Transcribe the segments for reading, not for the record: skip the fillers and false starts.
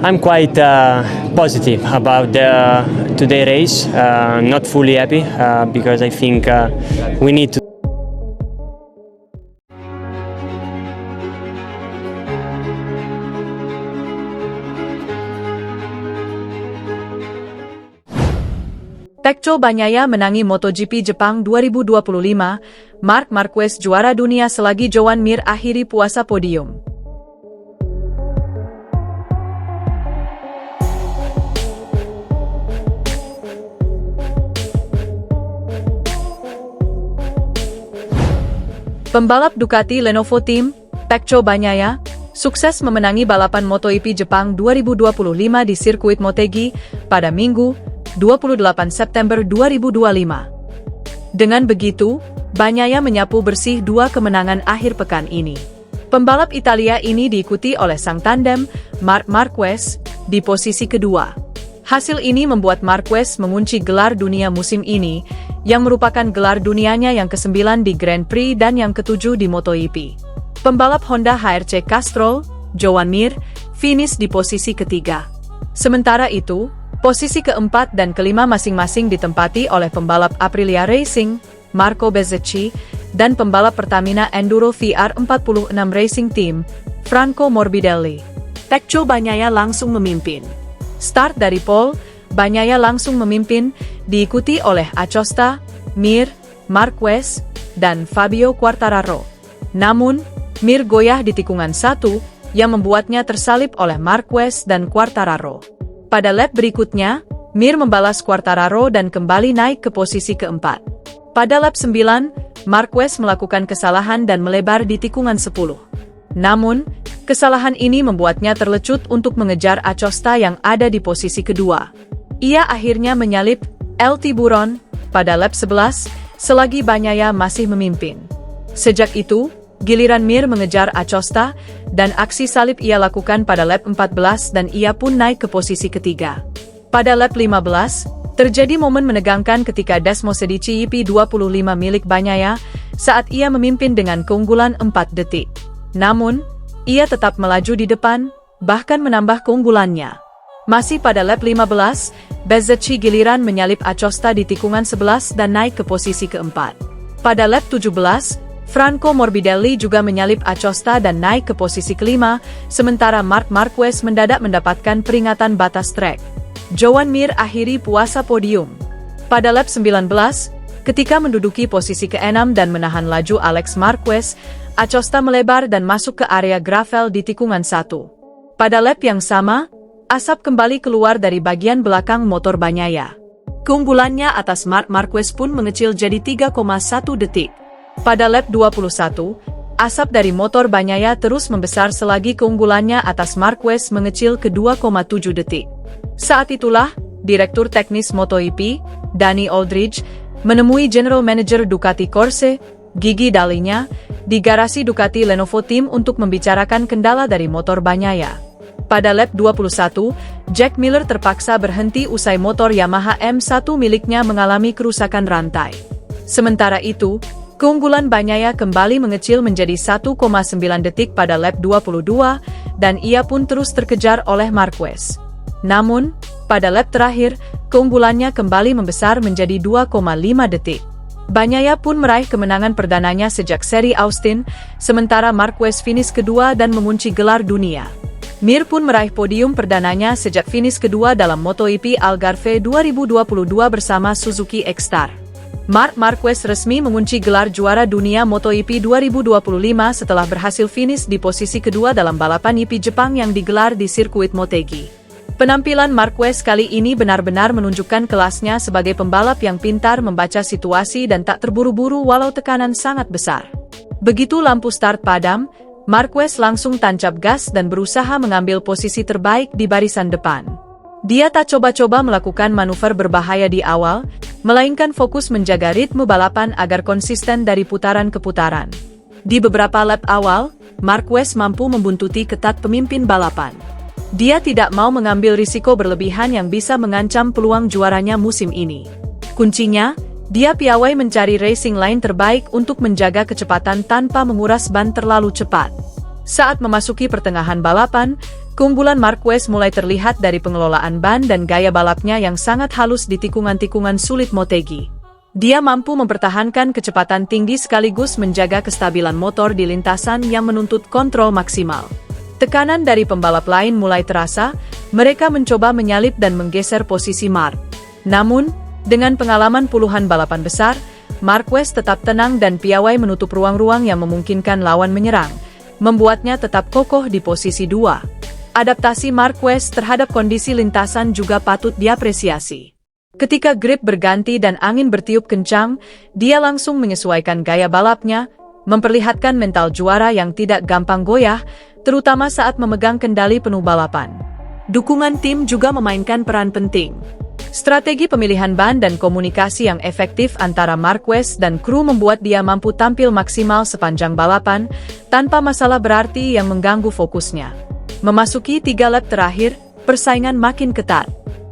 I'm quite positive about today race. Not fully happy because I think we need to. Pecco Bagnaia menangi MotoGP Jepang 2025, Marc Marquez juara dunia selagi Joan Mir akhiri puasa podium. Pembalap Ducati Lenovo Team, Pecco Bagnaia, sukses memenangi balapan MotoGP Jepang 2025 di sirkuit Motegi pada Minggu, 28 September 2025. Dengan begitu, Bagnaia menyapu bersih 2 kemenangan akhir pekan ini. Pembalap Italia ini diikuti oleh sang tandem, Marc Marquez, di posisi kedua. Hasil ini membuat Marquez mengunci gelar dunia musim ini, yang merupakan gelar dunianya yang ke-9 di Grand Prix dan yang ke-7 di MotoGP. Pembalap Honda HRC Castrol, Joan Mir, finish di posisi ketiga. Sementara itu, posisi keempat dan kelima masing-masing ditempati oleh pembalap Aprilia Racing, Marco Bezzecchi, dan pembalap Pertamina Enduro VR46 Racing Team, Franco Morbidelli. Pecco Bagnaia langsung memimpin. Start dari pole, Bagnaia langsung memimpin, diikuti oleh Acosta, Mir, Marquez, dan Fabio Quartararo. Namun, Mir goyah di tikungan 1, yang membuatnya tersalip oleh Marquez dan Quartararo. Pada lap berikutnya, Mir membalas Quartararo dan kembali naik ke posisi keempat. Pada lap 9, Marquez melakukan kesalahan dan melebar di tikungan 10. Namun, kesalahan ini membuatnya terlecut untuk mengejar Acosta yang ada di posisi kedua. Ia akhirnya menyalip El Tiburon pada lap 11, selagi Bagnaia masih memimpin. Sejak itu, giliran Mir mengejar Acosta, dan aksi salib ia lakukan pada lap 14 dan ia pun naik ke posisi ketiga. Pada lap 15, terjadi momen menegangkan ketika Desmosedici YP25 milik Bagnaia saat ia memimpin dengan keunggulan 4 detik. Namun, ia tetap melaju di depan, bahkan menambah keunggulannya. Masih pada lap 15, Bezzecchi giliran menyalip Acosta di tikungan 11 dan naik ke posisi keempat. Pada lap 17, Franco Morbidelli juga menyalip Acosta dan naik ke posisi kelima, sementara Marc Marquez mendadak mendapatkan peringatan batas trek. Joan Mir akhiri puasa podium. Pada lap 19, ketika menduduki posisi ke-6 dan menahan laju Alex Marquez, Acosta melebar dan masuk ke area gravel di tikungan 1. Pada lap yang sama, asap kembali keluar dari bagian belakang motor Bagnaia. Keunggulannya atas Marc Marquez pun mengecil jadi 3,1 detik. Pada lap 21, asap dari motor Bagnaia terus membesar selagi keunggulannya atas Marquez mengecil ke 2,7 detik. Saat itulah, Direktur Teknis MotoGP, Danny Aldridge, menemui General Manager Ducati Corse, Gigi Dall'Igna, di garasi Ducati Lenovo Team untuk membicarakan kendala dari motor Bagnaia. Pada lap 21, Jack Miller terpaksa berhenti usai motor Yamaha M1 miliknya mengalami kerusakan rantai. Sementara itu, keunggulan Bagnaia kembali mengecil menjadi 1,9 detik pada lap 22, dan ia pun terus terkejar oleh Marquez. Namun, pada lap terakhir, keunggulannya kembali membesar menjadi 2,5 detik. Bagnaia pun meraih kemenangan perdananya sejak seri Austin, sementara Marquez finish kedua dan mengunci gelar dunia. Mir pun meraih podium perdananya sejak finish kedua dalam MotoGP Algarve 2022 bersama Suzuki X-Star. Marc Marquez resmi mengunci gelar juara dunia MotoGP 2025 setelah berhasil finish di posisi kedua dalam balapan YP Jepang yang digelar di sirkuit Motegi. Penampilan Marquez kali ini benar-benar menunjukkan kelasnya sebagai pembalap yang pintar membaca situasi dan tak terburu-buru walau tekanan sangat besar. Begitu lampu start padam, Marquez langsung tancap gas dan berusaha mengambil posisi terbaik di barisan depan. Dia tak coba-coba melakukan manuver berbahaya di awal, melainkan fokus menjaga ritme balapan agar konsisten dari putaran ke putaran. Di beberapa lap awal, Marquez mampu membuntuti ketat pemimpin balapan. Dia tidak mau mengambil risiko berlebihan yang bisa mengancam peluang juaranya musim ini. Kuncinya, dia piawai mencari racing line terbaik untuk menjaga kecepatan tanpa menguras ban terlalu cepat. Saat memasuki pertengahan balapan, keunggulan Marquez mulai terlihat dari pengelolaan ban dan gaya balapnya yang sangat halus di tikungan-tikungan sulit Motegi. Dia mampu mempertahankan kecepatan tinggi sekaligus menjaga kestabilan motor di lintasan yang menuntut kontrol maksimal. Tekanan dari pembalap lain mulai terasa, mereka mencoba menyalip dan menggeser posisi Marc. Namun, dengan pengalaman puluhan balapan besar, Marquez tetap tenang dan piawai menutup ruang-ruang yang memungkinkan lawan menyerang, membuatnya tetap kokoh di posisi 2. Adaptasi Marquez terhadap kondisi lintasan juga patut diapresiasi. Ketika grip berganti dan angin bertiup kencang, dia langsung menyesuaikan gaya balapnya, memperlihatkan mental juara yang tidak gampang goyah, terutama saat memegang kendali penuh balapan. Dukungan tim juga memainkan peran penting. Strategi pemilihan ban dan komunikasi yang efektif antara Marquez dan kru membuat dia mampu tampil maksimal sepanjang balapan, tanpa masalah berarti yang mengganggu fokusnya. Memasuki 3 lap terakhir, persaingan makin ketat.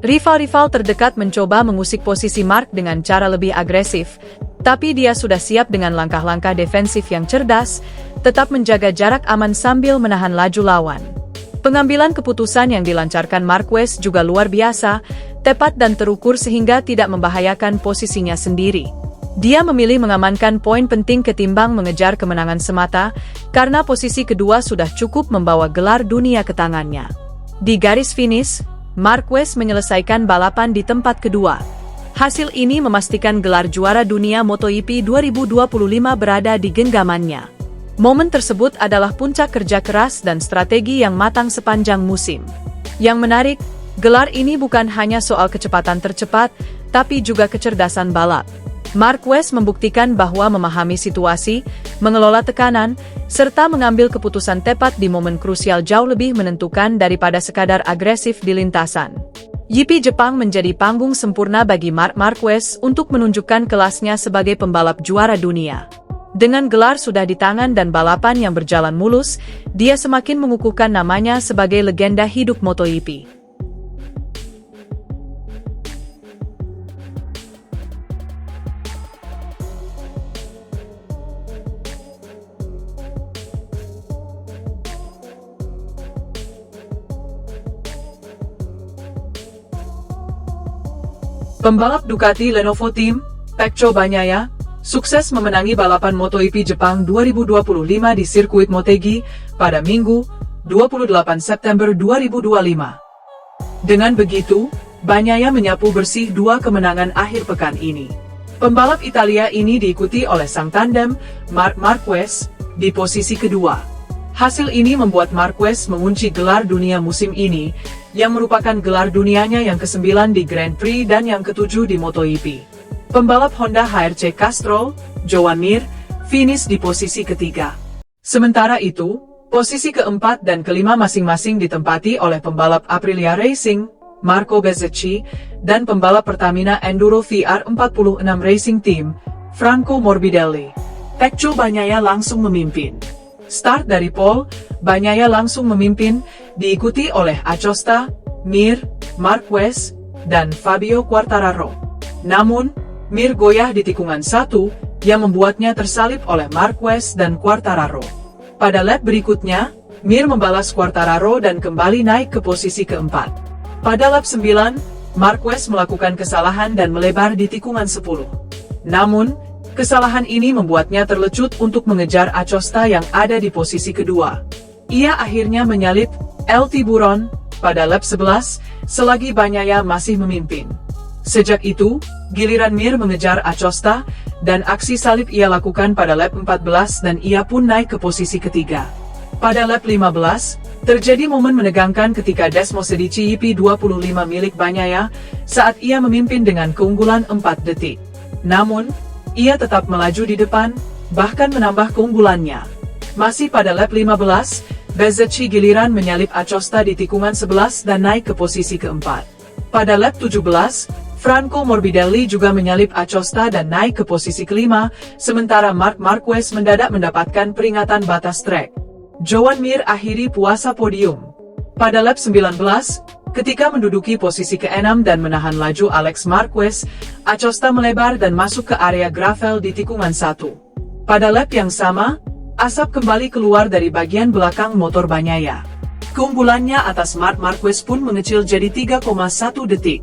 Rival-rival terdekat mencoba mengusik posisi Marc dengan cara lebih agresif, tapi dia sudah siap dengan langkah-langkah defensif yang cerdas, tetap menjaga jarak aman sambil menahan laju lawan. Pengambilan keputusan yang dilancarkan Marquez juga luar biasa, tepat dan terukur sehingga tidak membahayakan posisinya sendiri. Dia memilih mengamankan poin penting ketimbang mengejar kemenangan semata, karena posisi kedua sudah cukup membawa gelar dunia ke tangannya. Di garis finish, Marquez menyelesaikan balapan di tempat kedua. Hasil ini memastikan gelar juara dunia MotoGP 2025 berada di genggamannya. Momen tersebut adalah puncak kerja keras dan strategi yang matang sepanjang musim. Yang menarik, gelar ini bukan hanya soal kecepatan tercepat, tapi juga kecerdasan balap. Marquez membuktikan bahwa memahami situasi, mengelola tekanan, serta mengambil keputusan tepat di momen krusial jauh lebih menentukan daripada sekadar agresif di lintasan. GP Jepang menjadi panggung sempurna bagi Marc Marquez untuk menunjukkan kelasnya sebagai pembalap juara dunia. Dengan gelar sudah di tangan dan balapan yang berjalan mulus, dia semakin mengukuhkan namanya sebagai legenda hidup MotoGP. Pembalap Ducati Lenovo Team, Pecco Bagnaia, sukses memenangi balapan MotoGP Jepang 2025 di sirkuit Motegi pada Minggu, 28 September 2025. Dengan begitu, Bagnaia menyapu bersih 2 kemenangan akhir pekan ini. Pembalap Italia ini diikuti oleh sang tandem, Marc Marquez, di posisi kedua. Hasil ini membuat Marquez mengunci gelar dunia musim ini, yang merupakan gelar dunianya yang ke-9 di Grand Prix dan yang ke-7 di MotoGP. Pembalap Honda HRC Castrol, Joan Mir, finish di posisi ketiga. Sementara itu, posisi keempat dan kelima masing-masing ditempati oleh pembalap Aprilia Racing, Marco Bezzecchi, dan pembalap Pertamina Enduro VR46 Racing Team, Franco Morbidelli. Pecco Bagnaia langsung memimpin. Start dari pole, Bagnaia langsung memimpin, diikuti oleh Acosta, Mir, Marquez, dan Fabio Quartararo. Namun, Mir goyah di tikungan 1, yang membuatnya tersalip oleh Marquez dan Quartararo. Pada lap berikutnya, Mir membalas Quartararo dan kembali naik ke posisi keempat. Pada lap 9, Marquez melakukan kesalahan dan melebar di tikungan 10. Namun, kesalahan ini membuatnya terlecut untuk mengejar Acosta yang ada di posisi kedua. Ia akhirnya menyalip El Tiburon pada lap 11, selagi Bagnaia masih memimpin. Sejak itu, giliran Mir mengejar Acosta, dan aksi salib ia lakukan pada lap 14 dan ia pun naik ke posisi ketiga. Pada lap 15, terjadi momen menegangkan ketika Desmo Sedici YP25 milik Bagnaia, saat ia memimpin dengan keunggulan 4 detik. Namun, ia tetap melaju di depan, bahkan menambah keunggulannya. Masih pada lap 15, Bezzecchi giliran menyalip Acosta di tikungan 11 dan naik ke posisi keempat. Pada lap 17, Franco Morbidelli juga menyalip Acosta dan naik ke posisi kelima, sementara Marc Marquez mendadak mendapatkan peringatan batas trek. Joan Mir akhiri puasa podium. Pada lap 19, ketika menduduki posisi ke-6 dan menahan laju Alex Marquez, Acosta melebar dan masuk ke area gravel di tikungan 1. Pada lap yang sama, Asap kembali keluar dari bagian belakang motor Bagnaia. Keunggulannya atas Marc Marquez pun mengecil jadi 3,1 detik.